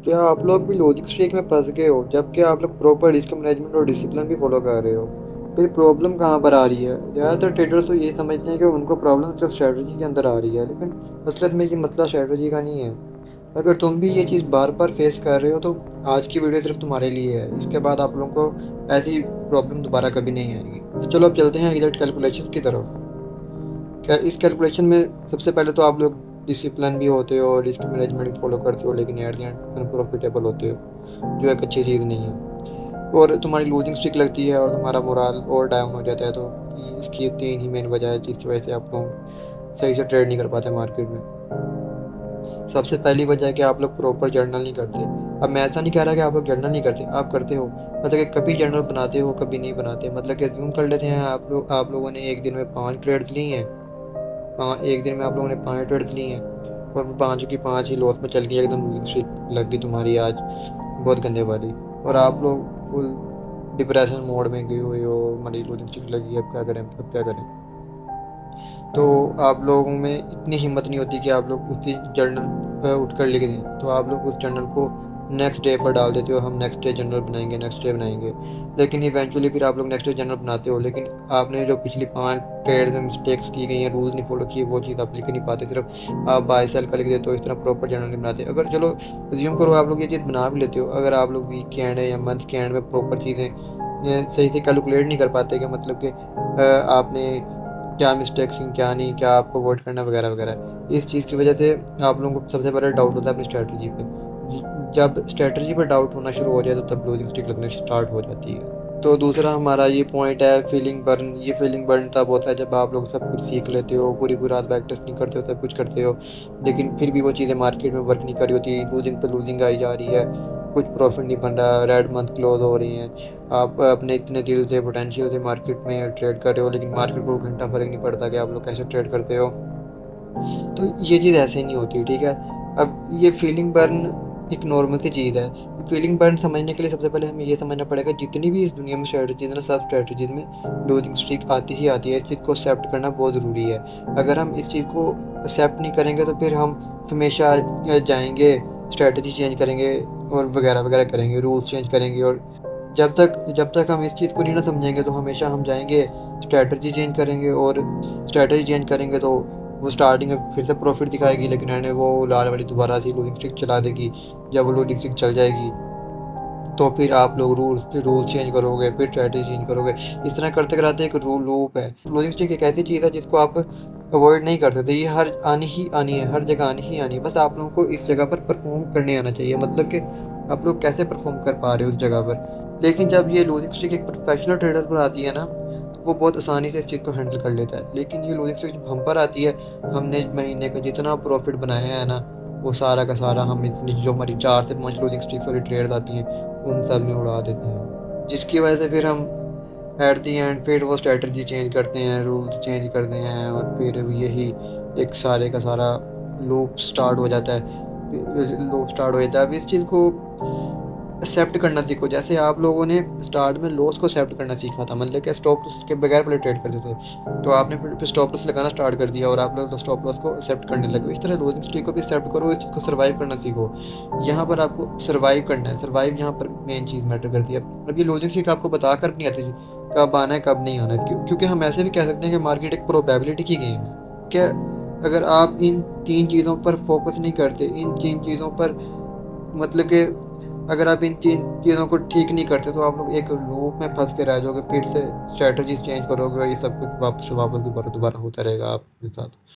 क्या आप लोग भी लॉजिक स्ट्रीक में फंस गए हो जबकि आप लोग प्रॉपर रिस्क मैनेजमेंट और डिसिप्लिन भी फॉलो कर रहे हो? फिर प्रॉब्लम कहाँ पर आ रही है? ज़्यादातर ट्रेडर्स तो ये समझते हैं कि उनको प्रॉब्लम सिर्फ स्ट्रेटजी के अंदर आ रही है, लेकिन असलियत में ये मसला स्ट्रेटजी का नहीं है। अगर तुम भी ये चीज़ बार बार फेस कर रहे हो तो आज की वीडियो सिर्फ तुम्हारे लिए है। इसके बाद आप लोगों को ऐसी प्रॉब्लम दोबारा कभी नहीं आएगी। तो चलो अब चलते हैं इधर कैलकुलेशंस की तरफ। क्या इस कैलकुलेशन में सबसे पहले तो आप लोग डिसिप्लिन भी होते हो, रिस्क मैनेजमेंट भी फॉलो करते हो, लेकिन एट द एंड अनप्रॉफिटेबल होते हो, जो एक अच्छी चीज़ नहीं है। और तुम्हारी लूजिंग स्ट्रिक लगती है और तुम्हारा मोराल और डाउन हो जाता है। तो इसकी तीन ही मेन वजह है जिसकी वजह से आप लोग सही से ट्रेड नहीं कर पाते मार्केट में। सबसे पहली वजह है कि आप लोग प्रॉपर जर्नल नहीं करते। अब मैं ऐसा नहीं कह रहा कि आप लोग जर्नल नहीं करते, आप करते हो। मतलब कि कभी जर्नल बनाते हो, कभी नहीं बनाते। मतलब कि अज्यूम कर लेते हैं आप लोगों ने एक दिन में 5 ट्रेड्स ली हैं। एक दिन में आप लोगों ने 5 ट्रेड्स ली हैं और वो 5 की 5 ही लॉस में चल गई, एकदम लूजिंग स्ट्रीक लग गई तुम्हारी आज, बहुत गंदे वाली। और आप लोग फुल डिप्रेशन मोड में गए हुए हो, हमारी लूजिंग स्ट्रीक लगी, अब क्या करें, अब क्या करें। तो आप लोगों में इतनी हिम्मत नहीं होती कि आप लोग उसी जर्नल उठ कर लिख दें। तो आप लोग उस जर्नल को नेक्स्ट डे पर डाल देते हो, हम नेक्स्ट डे जर्नल बनाएंगे, नेक्स्ट डे बनाएंगे। लेकिन इवेंचुअली फिर आप लोग नेक्स्ट डे जर्नल बनाते हो, लेकिन आपने जो पिछली 5 ट्रेड में मिस्टेक्स की गई हैं, रूल्स नहीं फॉलो किए, वो चीज़ आप लिख नहीं पाते। सिर्फ आप बाय सेल का लिख देते हो, इस तरह प्रॉपर जर्नल नहीं बनाते। अगर चलो अज्यूम करो आप लोग ये चीज़ बना भी लेते हो, अगर आप लोग वीक के एंड या मंथ के एंड में प्रॉपर चीज़ें सही से कैलकुलेट नहीं कर पाते कि मतलब कि आपने क्या मिस्टेक्स हैं, क्या नहीं, क्या आपको अवॉइड करना वगैरह वगैरह। इस चीज़ की वजह से आप लोगों को सबसे पहले डाउट होता है अपनी स्ट्रैटेजी पे। जब स्ट्रैटेजी पे डाउट होना शुरू हो जाए तो तब लूजिंग स्ट्रीक लगने स्टार्ट हो जाती है। तो दूसरा हमारा ये पॉइंट है फीलिंग बर्न। ये फीलिंग बर्न तब होता है जब आप लोग सब कुछ सीख लेते हो, पूरी पूरी रात बैक टेस्ट नहीं करते हो, सब कुछ करते हो, लेकिन फिर भी वो चीज़ें मार्केट में वर्क नहीं कर रही होती, लूजिंग पे लूजिंग आई जा रही है, कुछ प्रॉफिट नहीं बन रहा, रेड मंथ क्लोज हो रही हैं। आप अपने इतने दिल से पोटेंशियल से मार्केट में ट्रेड कर रहे हो, लेकिन मार्केट को घंटा फर्क नहीं पड़ता कि आप लोग कैसे ट्रेड करते हो। तो ये चीज़ ऐसे ही नहीं होती, ठीक है। अब ये फीलिंग बर्न एक नॉर्मल सी चीज़ है। फीलिंग बर्न समझने के लिए सबसे पहले हमें ये समझना पड़ेगा जितनी भी इस दुनिया में स्ट्रैटेजीज है ना, सब स्ट्रैटेजीज में लूजिंग स्ट्रीक आती ही आती है। इस चीज़ को एक्सेप्ट करना बहुत ज़रूरी है। अगर हम इस चीज़ को एक्सेप्ट नहीं करेंगे तो फिर हम हमेशा जाएंगे, स्ट्रैटेजी चेंज करेंगे और वगैरह वगैरह करेंगे, रूल्स चेंज करेंगे। और जब तक हम इस चीज़ को नहीं ना समझेंगे तो हमेशा हम जाएंगे, स्ट्रैटेजी चेंज करेंगे, और स्ट्रैटेजी चेंज करेंगे तो वो स्टार्टिंग में फिर से प्रॉफिट दिखाएगी, लेकिन एंड में वो लाल वाली दोबारा से लूजिंग स्ट्रिक चला देगी। जब वो लूजिंग स्ट्रिक चल जाएगी तो फिर आप लोग रूल चेंज करोगे, फिर स्ट्रैटेजी चेंज करोगे। इस तरह करते कराते एक रूल लूप है। लूजिंग स्ट्रिक एक ऐसी चीज़ है जिसको आप अवॉइड नहीं कर सकते, ये हर आनी ही आनी है, हर जगह आनी ही आनी है। बस आप लोगों को इस जगह पर परफॉर्म करने आना चाहिए, मतलब कि आप लोग कैसे परफॉर्म कर पा रहे हो उस जगह पर। लेकिन जब ये लूजिंग स्ट्रिक एक प्रोफेशनल ट्रेडर पर आती है ना, तो वो बहुत आसानी से इस चीज़ को हैंडल कर लेता है। लेकिन ये लूजिंग स्ट्रिक जब हम पर आती है, हमने महीने का जितना प्रॉफिट बनाया है ना, वो सारा का सारा हम इतनी जो हमारी 4 से 5 लूजिंग स्ट्रिक्स वाली ट्रेड आती हैं उन सब में उड़ा देते हैं, जिसकी वजह से फिर हम एट दी एंड फिर वो स्ट्रेटजी चेंज करते हैं, रूल्स चेंज करते हैं, और फिर यही एक सारे का सारा लूप स्टार्ट हो जाता है। लूप स्टार्ट हो जाता है। अब इस चीज़ को एक्सेप्ट करना सीखो। जैसे आप लोगों ने स्टार्ट में लॉस को एक्सेप्ट करना सीखा था, मतलब कि स्टॉप लॉस के बगैर पहले ट्रेड करते थे, तो आपने फिर स्टॉप लॉस लगाना स्टार्ट कर दिया और आप लोग स्टॉप लॉस को एक्सेप्ट करने लगे। इस तरह लॉजिंग स्ट्रीक को भी एक्सेप्ट करो, इस चीज़ को सर्वाइव करना सीखो। यहाँ पर आपको सर्वाइव करना है, सर्वाइव यहाँ पर मेन चीज़ मैटर करती है। अब ये लॉजिंग स्ट्रीक आपको बता कर नहीं आती कब आना है कब नहीं आना है, क्योंकि हम ऐसे भी कह सकते हैं कि मार्केट एक प्रोबेबिलिटी की गेम है। क्या अगर आप इन 3 चीज़ों पर फोकस नहीं करते, इन 3 चीज़ों पर, मतलब कि अगर आप इन 3 चीज़ों को ठीक नहीं करते तो आप लोग एक लूप में फंस के रह जाओगे, फिर से स्ट्रेटजीज चेंज करोगे और ये सब कुछ वापस वापस दोबारा दोबारा होता रहेगा आपके साथ।